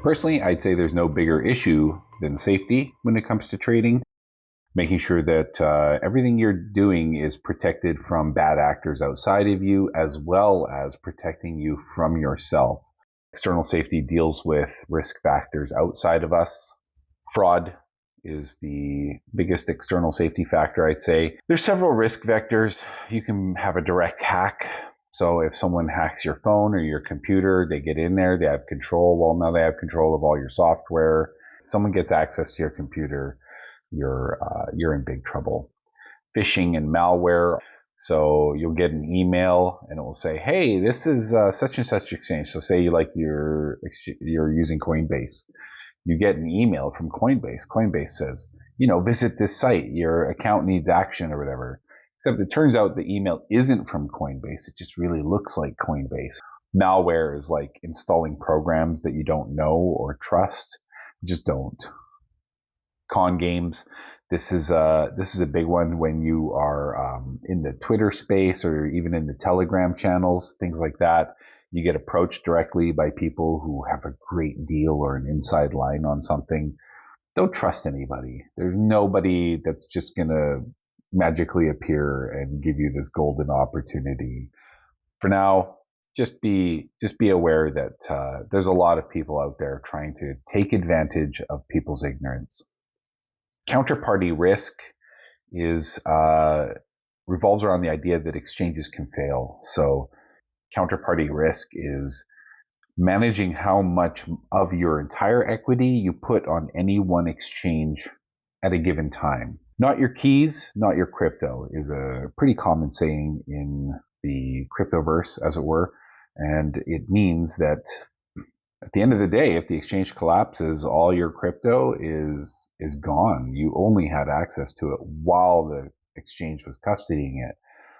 Personally, I'd say there's no bigger issue than safety when it comes to trading. Making sure that everything you're doing is protected from bad actors outside of you, as well as protecting you from yourself. External safety deals with risk factors outside of us. Fraud is the biggest external safety factor, I'd say. There's several risk vectors. You can have a direct hack. So if someone hacks your phone or your computer, they get in there, they have control. Well, now they have control of all your software. If someone gets access to your computer, you're in big trouble. Phishing and malware. So you'll get an email and it will say, "Hey, this is such and such exchange." So say you're using Coinbase. You get an email from Coinbase. Coinbase says, visit this site. Your account needs action or whatever. Except it turns out the email isn't from Coinbase. It just really looks like Coinbase. Malware is like installing programs that you don't know or trust. Just don't. Con games. This is a big one when you are in the Twitter space or even in the Telegram channels, things like that. You get approached directly by people who have a great deal or an inside line on something. Don't trust anybody. There's nobody that's just gonna magically appear and give you this golden opportunity. For now, just be aware that there's a lot of people out there trying to take advantage of people's ignorance. Counterparty risk is revolves around the idea that exchanges can fail. So counterparty risk is managing how much of your entire equity you put on any one exchange at a given time. Not your keys, not your crypto, is a pretty common saying in the cryptoverse, as it were. And it means that at the end of the day, if the exchange collapses, all your crypto is gone. You only had access to it while the exchange was custodying it.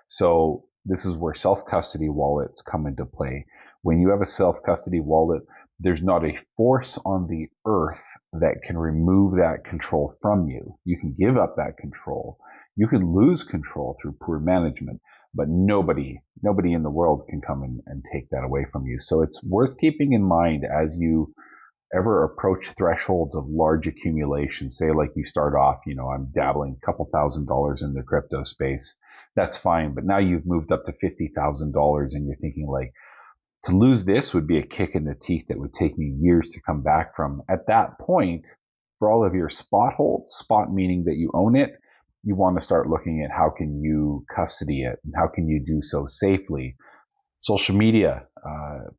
So this is where self-custody wallets come into play. When you have a self-custody wallet, there's not a force on the earth that can remove that control from you. You can give up that control. You can lose control through poor management, but nobody in the world can come and take that away from you. So it's worth keeping in mind as you ever approach thresholds of large accumulation. Say like you start off, I'm dabbling a couple $1,000s in the crypto space. That's fine. But now you've moved up to $50,000 and you're thinking like, to lose this would be a kick in the teeth that would take me years to come back from. At that point, for all of your spot holds, spot meaning that you own it, you want to start looking at how can you custody it and how can you do so safely. Social media,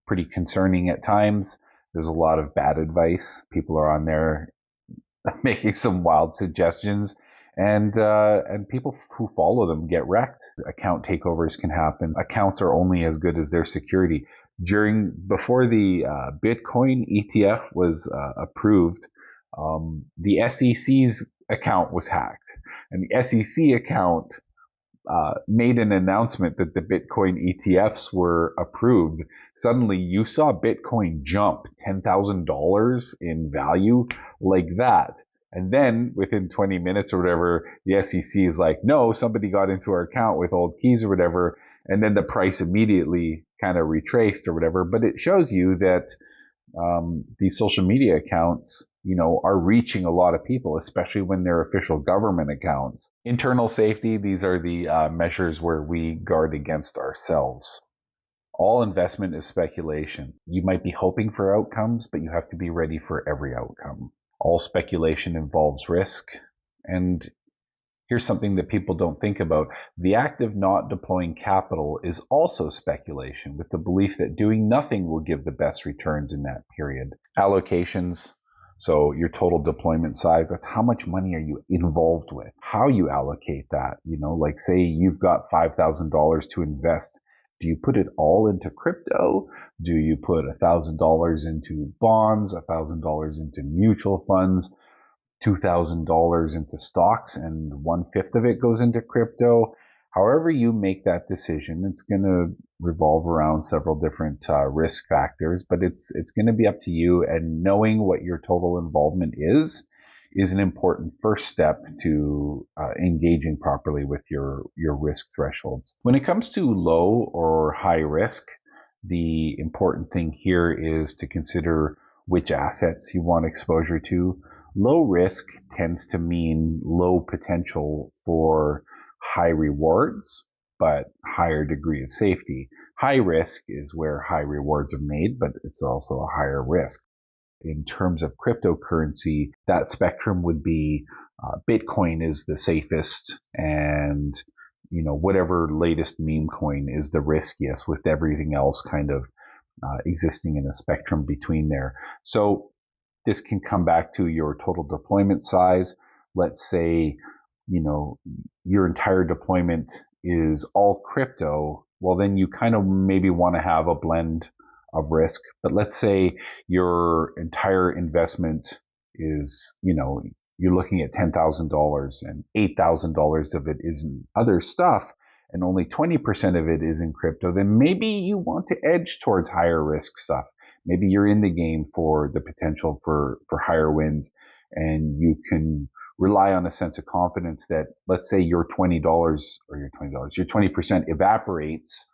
pretty concerning at times. There's a lot of bad advice. People are on there making some wild suggestions, and people who follow them get wrecked. Account takeovers can happen. Accounts are only as good as their security. Before the Bitcoin ETF was approved, the SEC's account was hacked, and the SEC account made an announcement that the Bitcoin ETFs were approved. Suddenly you saw Bitcoin jump $10,000 in value like that. And then within 20 minutes or whatever, the SEC is like, no, somebody got into our account with old keys or whatever. And then the price immediately kind of retraced or whatever. But it shows you that these social media accounts, are reaching a lot of people, especially when they're official government accounts. Internal safety, these are the measures where we guard against ourselves. All investment is speculation. You might be hoping for outcomes, but you have to be ready for every outcome. All speculation involves risk. And here's something that people don't think about. The act of not deploying capital is also speculation, with the belief that doing nothing will give the best returns in that period. Allocations, so your total deployment size, that's how much money are you involved with, how you allocate that. Like say you've got $5,000 to invest. Do you put it all into crypto? Do you put $1,000 into bonds, $1,000 into mutual funds, $2,000 into stocks, and 1/5 of it goes into crypto? However you make that decision, it's going to revolve around several different risk factors, but it's going to be up to you. And knowing what your total involvement is an important first step to engaging properly with your risk thresholds. When it comes to low or high risk, the important thing here is to consider which assets you want exposure to. Low risk tends to mean low potential for high rewards, but higher degree of safety. High risk is where high rewards are made, but it's also a higher risk. In terms of cryptocurrency, that spectrum would be Bitcoin is the safest, and whatever latest meme coin is the riskiest, with everything else kind of existing in a spectrum between there. So this can come back to your total deployment size. Let's say, your entire deployment is all crypto. Well, then you kind of maybe want to have a blend of risk. But let's say your entire investment is, you're looking at $10,000 and $8,000 of it is in other stuff, and only 20% of it is in crypto, then maybe you want to edge towards higher risk stuff. Maybe you're in the game for the potential for higher wins, and you can rely on a sense of confidence that, let's say your $20 or your 20% evaporates.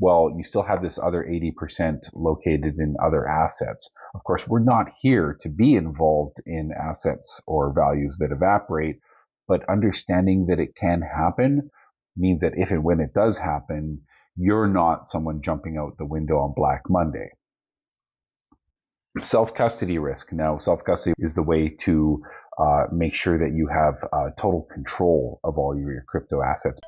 Well, you still have this other 80% located in other assets. Of course, we're not here to be involved in assets or values that evaporate, but understanding that it can happen means that if and when it does happen, you're not someone jumping out the window on Black Monday. Self-custody risk. Now, self-custody is the way to make sure that you have total control of all your crypto assets.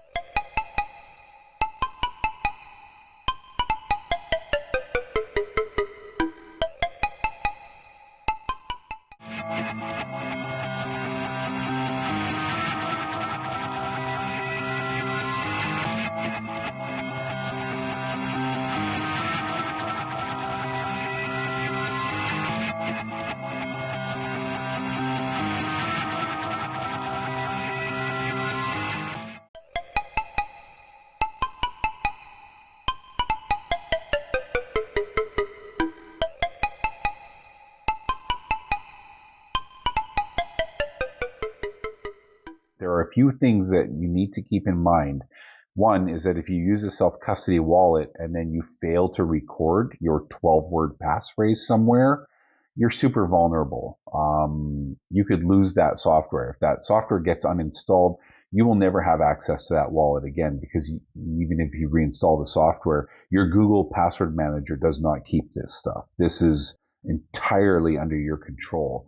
There are a few things that you need to keep in mind. One is that if you use a self-custody wallet and then you fail to record your 12-word passphrase somewhere, you're super vulnerable. You could lose that software. If that software gets uninstalled, you will never have access to that wallet again, because even if you reinstall the software, your Google Password Manager does not keep this stuff. This is entirely under your control.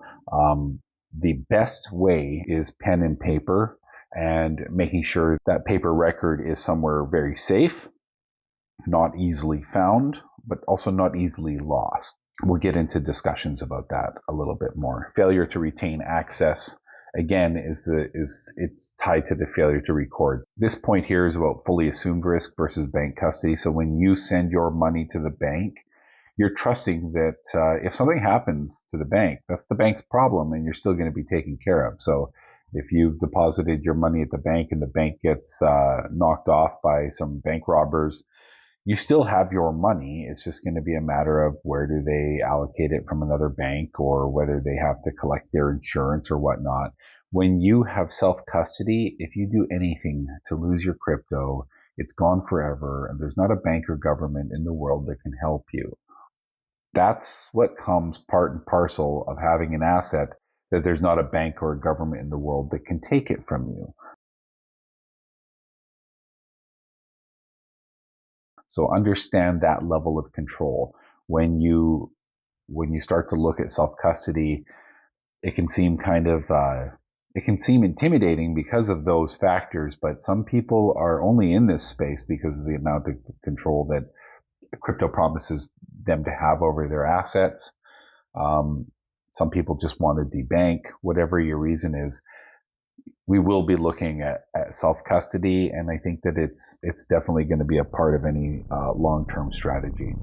The best way is pen and paper, and making sure that paper record is somewhere very safe, not easily found, but also not easily lost. We'll get into discussions about that a little bit more. Failure to retain access, again, it's tied to the failure to record. This point here is about fully assumed risk versus bank custody. So when you send your money to the bank, you're trusting that if something happens to the bank, that's the bank's problem, and you're still going to be taken care of. So if you've deposited your money at the bank and the bank gets knocked off by some bank robbers, you still have your money. It's just going to be a matter of where do they allocate it from another bank, or whether they have to collect their insurance or whatnot. When you have self-custody, if you do anything to lose your crypto, it's gone forever, and there's not a bank or government in the world that can help you. That's what comes part and parcel of having an asset, that there's not a bank or a government in the world that can take it from you. So understand that level of control. When you start to look at self-custody, it can seem intimidating because of those factors, but some people are only in this space because of the amount of control that crypto promises them to have over their assets. Some people just want to debank. Whatever your reason is, we will be looking at self-custody, and I think that it's definitely going to be a part of any long-term strategy.